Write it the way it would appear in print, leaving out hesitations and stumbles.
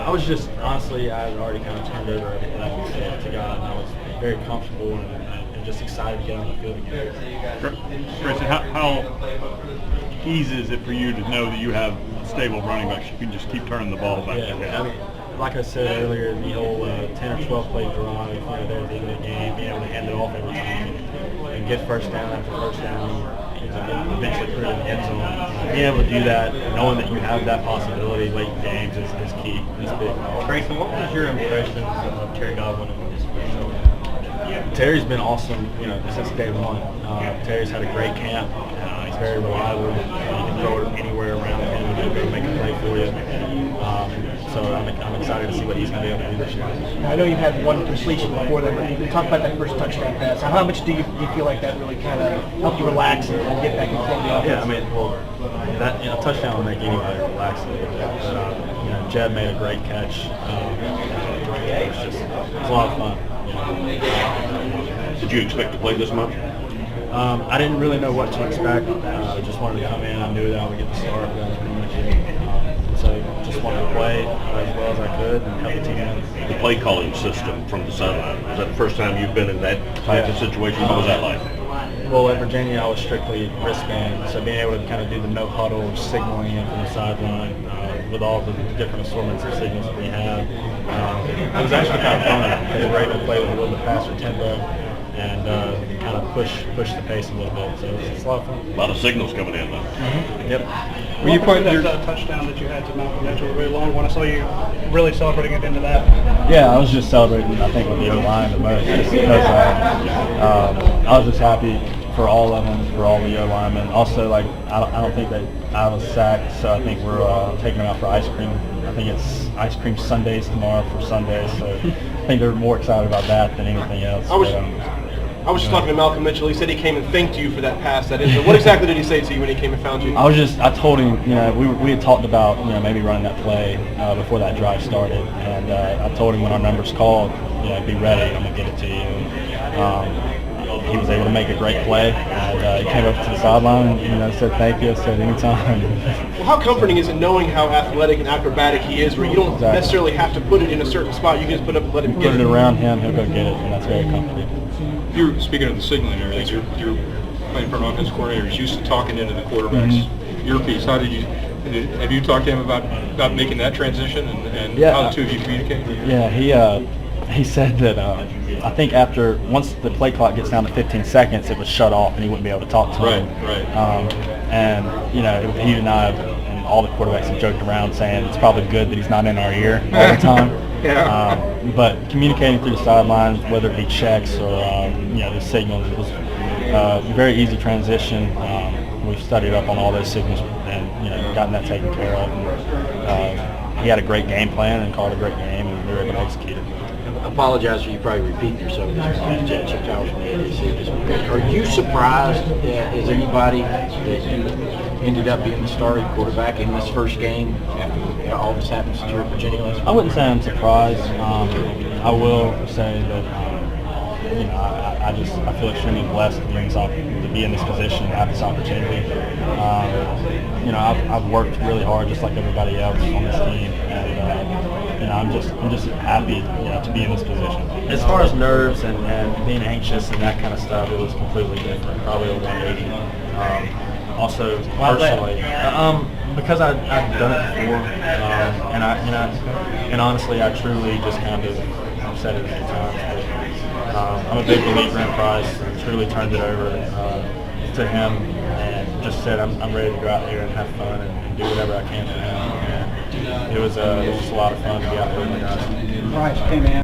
I was just, honestly, I had already kind of turned over everything to God, and I was very comfortable and just excited to get on the field again. Greyson, how easy is it for you to know that you have stable running backs? You can just keep turning the ball back. Yeah, I mean, like I said earlier, the whole 10 or 12 play drive, there at the end of the game, being able to hand it off every time and get first down after first down, eventually put it in the end zone. Being able to do that, knowing that you have that possibility late in games is key. It's big. Greyson, what was your impression of Terry Godwin in this season? Terry's been awesome, since day one. Terry's had a great camp. He's very reliable. You can throw it anywhere around him, and he'll go make a play for you. So I'm excited to see what he's going to be able to do this year. I know you've had one completion before that, but you talk about that first touchdown pass. How much do you feel like that really kind of helped you relax and get back in flow of the offense? Yeah, I mean, that touchdown will make anybody relax a little bit. But Jed made a great catch. It was a lot of fun. Did you expect to play this much? I didn't really know what to expect. I just wanted to come in. I knew that I would get the start, but that was pretty much it. So just wanted to play as well as I could and help the team win. The play calling system from the sideline, is that the first time you've been in that type of situation? What was that like? Well, at Virginia, I was strictly wristband, so being able to kind of do the no huddle, signaling in from the sideline with all the different assortments of signals that we have. It was actually kind of fun because we're able to play with a little bit faster tempo and kind of push the pace a little bit. So it's a lot of fun. A lot of signals coming in, though. Mm-hmm. Yep. Were you part of that touchdown that you had to Malcolm Mitchell, a really long one? I saw you really celebrating it into that. Yeah, I was just celebrating, I think, with the O-line the most, just because I was just happy for all of them, for all the O-linemen. Also, I don't think that I was sacked, so I think we're taking them out for ice cream. I think it's ice cream Sundays tomorrow for Sundays, so I think they're more excited about that than anything else. I was just talking to Malcolm Mitchell. He said he came and thanked you for that pass. What exactly did he say to you when he came and found you? I told him, we had talked about, maybe running that play before that drive started, and I told him when our numbers called, be ready, I'm gonna get it to you. He was able to make a great play, and he came up to the sideline and said thank you. I said anytime. Well, how comforting is it knowing how athletic and acrobatic he is, where you don't necessarily have to put it in a certain spot, you can just put it up and let him get it. Put it around him, he'll go get it, and that's very comforting. You're speaking of the signaling and everything. You're playing for an offense coordinator. He's used to talking into the quarterback's earpiece. How have you talked to him about making that transition and how the two of you communicate? Yeah, he said that I think once the play clock gets down to 15 seconds, it was shut off and he wouldn't be able to talk to him. Right. And he and I and all the quarterbacks have joked around saying it's probably good that he's not in our ear all the time. But communicating through the sidelines, whether it be checks or the signals, it was a very easy transition. We've studied up on all those signals and gotten that taken care of. And, he had a great game plan and called a great game, and we were able to execute it. I apologize for you probably repeating yourself. This is Chip Towers from the AAC. Are you surprised, as anybody, that you ended up being the starting quarterback in this first game after all this happened since you were at Virginia last week? I wouldn't say I'm surprised. I will say that I feel extremely blessed to be in this position and have this opportunity. I've worked really hard just like everybody else on this team, and I'm just happy to be in this position. As far as nerves and being anxious and that kind of stuff, it was completely different, probably a 180. Also personally, because I've done it before, and honestly, I truly just kind of said it a few times. But I'm a big believer in Price, and truly turned it over to him, and just said I'm ready to go out there and have fun and do whatever I can for him. And it was just a lot of fun to be out there with the guys. Right, hey man.